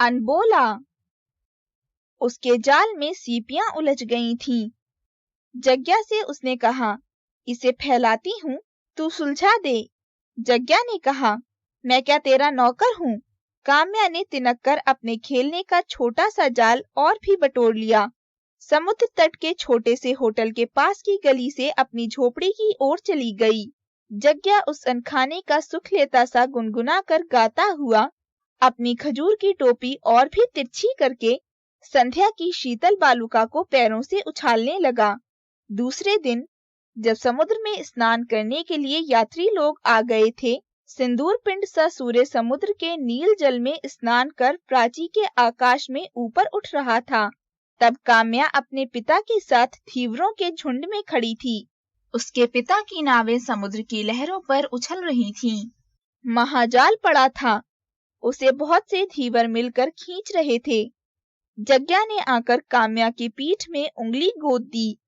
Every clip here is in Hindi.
अनबोला। उसके जाल में सीपियां उलझ गई थीं। जग्या से उसने कहा, इसे फैलाती हूँ, तू सुलझा दे। जग्या ने कहा, मैं क्या तेरा नौकर हूँ? काम्या ने तिनक कर अपने खेलने का छोटा सा जाल और भी बटोर लिया। समुद्र तट के छोटे से होटल के पास की गली से अपनी झोपड़ी की ओर चली गई। जग्या उस अनखाने का सुख लेता सा गुनगुना कर गाता हुआ अपनी खजूर की टोपी और भी तिरछी करके संध्या की शीतल बालुका को पैरों से उछालने लगा। दूसरे दिन जब समुद्र में स्नान करने के लिए यात्री लोग आ गए थे, सिंदूर पिंड सा सूर्य समुद्र के नील जल में स्नान कर प्राची के आकाश में ऊपर उठ रहा था। तब काम्या अपने पिता के साथ धीवरों के झुंड में खड़ी थी। उसके पिता की नावें समुद्र की लहरों पर उछल रही थीं। महाजाल पड़ा था, उसे बहुत से धीवर मिलकर खींच रहे थे। जग्या ने आकर काम्या की पीठ में उंगली गोद दी।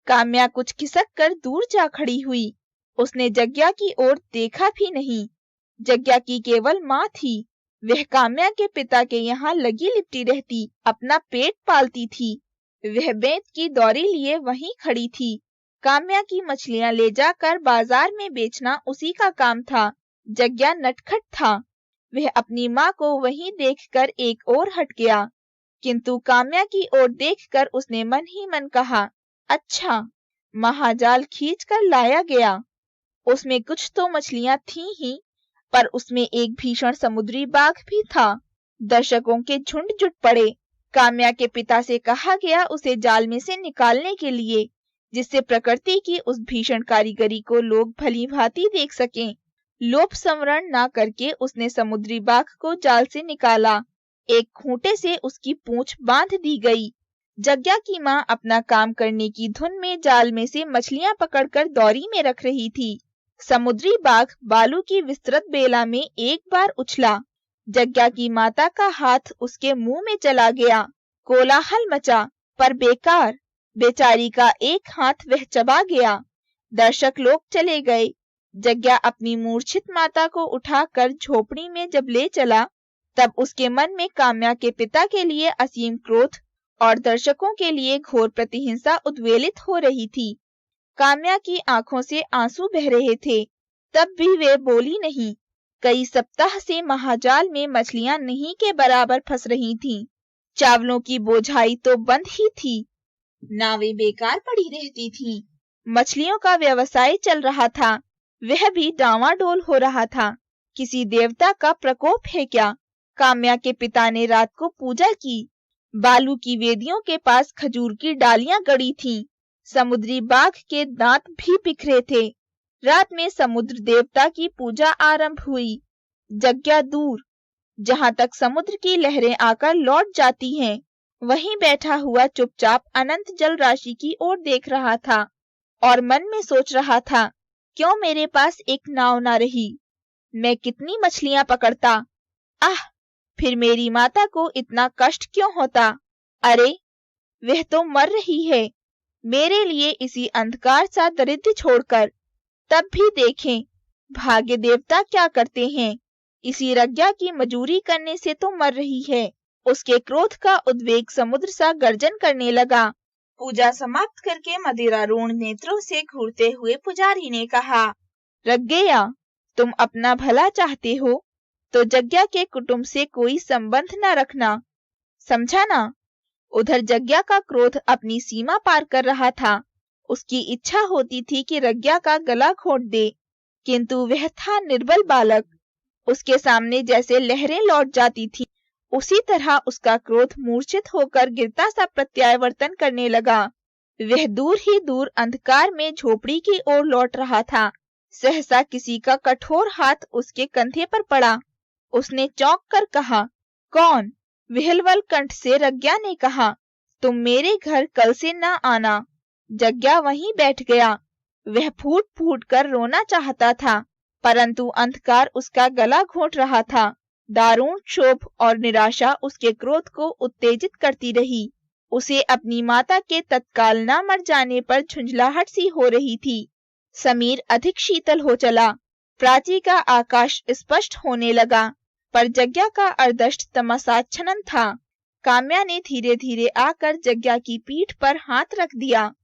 काम्या कुछ खिसक कर दूर जा खड़ी हुई। उसने जग्या की ओर देखा भी नहीं। जग्या की केवल माँ थी। वह काम्या के पिता के यहाँ लगी लिपटी रहती, अपना पेट पालती थी। वह बेंत की दौरी लिए वहीं खड़ी थी। काम्या की मछलियां ले जाकर बाजार में बेचना उसी का काम था। जग्या नटखट था। वह अपनी माँ को वहीं देखकर एक ओर हट गया, किंतु काम्या की ओर देखकर उसने मन ही मन कहा, अच्छा, महाजाल खींचकर लाया गया। उसमें कुछ तो मछलियां थीं ही, पर उसमें एक भीषण समुद्री बाघ भी था। दर्शकों के झुंड जुट पड़े। काम्या के पिता से कहा गया उसे जाल में से निकालने के लिए, जिससे प्रकृति की उस भीषण कारीगरी को लोग भली भांति देख सकें। लोभ संवरण न करके उसने समुद्री बाघ को जाल से निकाला। एक खूंटे से उसकी पूंछ बांध दी गई। जग्या की माँ अपना काम करने की धुन में जाल में से मछलियां पकड़कर दौरी में रख रही थी। समुद्री बाघ बालू की विस्तृत बेला में एक बार उछला। जग्या की माता का हाथ उसके मुंह में चला गया। कोलाहल मचा, पर बेकार। बेचारी का एक हाथ वह चबा गया। दर्शक लोग चले गए। जग्या अपनी मूर्छित माता को उठाकर झोपड़ी में जब ले चला, तब उसके मन में काम्या के पिता के लिए असीम क्रोध और दर्शकों के लिए घोर प्रतिहिंसा उद्वेलित हो रही थी। काम्या की आंखों से आंसू बह रहे थे, तब भी वे बोली नहीं। कई सप्ताह से महाजाल में मछलियां नहीं के बराबर फंस रही थीं। चावलों की बोझाई तो बंद ही थी। नावें बेकार पड़ी रहती थीं। मछलियों का व्यवसाय चल रहा था, वह भी डावाडोल हो रहा था। किसी देवता का प्रकोप है क्या? काम्या के पिता ने रात को पूजा की। बालू की वेदियों के पास खजूर की डालियां गड़ी थीं। समुद्री बाघ के दांत भी बिखरे थे। रात में समुद्र देवता की पूजा आरंभ हुई। जग्या दूर, जहां तक समुद्र की लहरें आकर लौट जाती हैं, वहीं बैठा हुआ चुपचाप अनंत जल राशि की ओर देख रहा था और मन में सोच रहा था, क्यों मेरे पास एक नाव ना रही? मैं कितनी मछलियां पकड़ता। आह, फिर मेरी माता को इतना कष्ट क्यों होता? अरे, वह तो मर रही है मेरे लिए इसी अंधकार सा दरिद्र छोड़कर। तब भी देखें भाग्य देवता क्या करते हैं। इसी रज्ञा की मजूरी करने से तो मर रही है। उसके क्रोध का उद्वेग समुद्र सा गर्जन करने लगा। पूजा समाप्त करके मदिरारूढ़ नेत्रों से घूरते हुए पुजारी ने कहा, रज्ञेया, तुम अपना भला चाहते हो तो जग्या के कुटुंब से कोई संबंध न रखना, समझा ना? उधर जग्या का क्रोध अपनी सीमा पार कर रहा था। उसकी इच्छा होती थी कि रज्ञा का गला घोंट दे, किंतु वह था निर्बल बालक। उसके सामने जैसे लहरें लौट जाती थी, उसी तरह उसका क्रोध मूर्छित होकर गिरता सा प्रत्यावर्तन करने लगा। वह दूर ही दूर अंधकार में झोपड़ी की ओर लौट रहा था। सहसा किसी का कठोर हाथ उसके कंधे पर पड़ा। उसने चौंक कर कहा, कौन? विहलवल कंठ से रज्ञा ने कहा, तुम मेरे घर कल से न आना। जग्या वहीं बैठ गया। वह फूट फूट कर रोना चाहता था, परंतु अंधकार उसका गला घोंट रहा था। दारुण क्षोभ और निराशा उसके क्रोध को उत्तेजित करती रही। उसे अपनी माता के तत्काल न मर जाने पर झुंझलाहट सी हो रही थी। समीर अधिक शीतल हो चला। प्राची का आकाश स्पष्ट होने लगा। पर जग्या का अर्धष्ट तमसाच्छन्न था। काम्या ने धीरे धीरे आकर जग्या की पीठ पर हाथ रख दिया।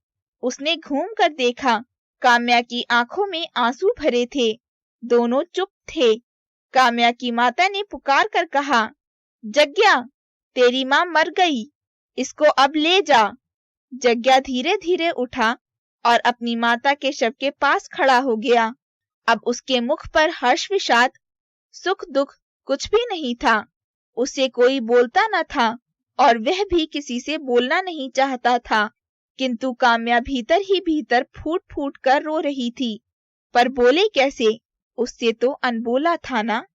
उसने घूम कर देखा। काम्या की आंखों में आंसू भरे थे। दोनों चुप थे। काम्या की माता ने पुकार कर कहा, जग्या, तेरी माँ मर गई, इसको अब ले जा। जग्या धीरे धीरे उठा और अपनी माता के शव के पास खड़ा हो गया। अब उसके मुख पर हर्ष, विषाद, सुख, दुख कुछ भी नहीं था। उसे कोई बोलता न था और वह भी किसी से बोलना नहीं चाहता था। किंतु काम्या भीतर ही भीतर फूट फूट कर रो रही थी। पर बोले कैसे? उससे तो अनबोला था ना।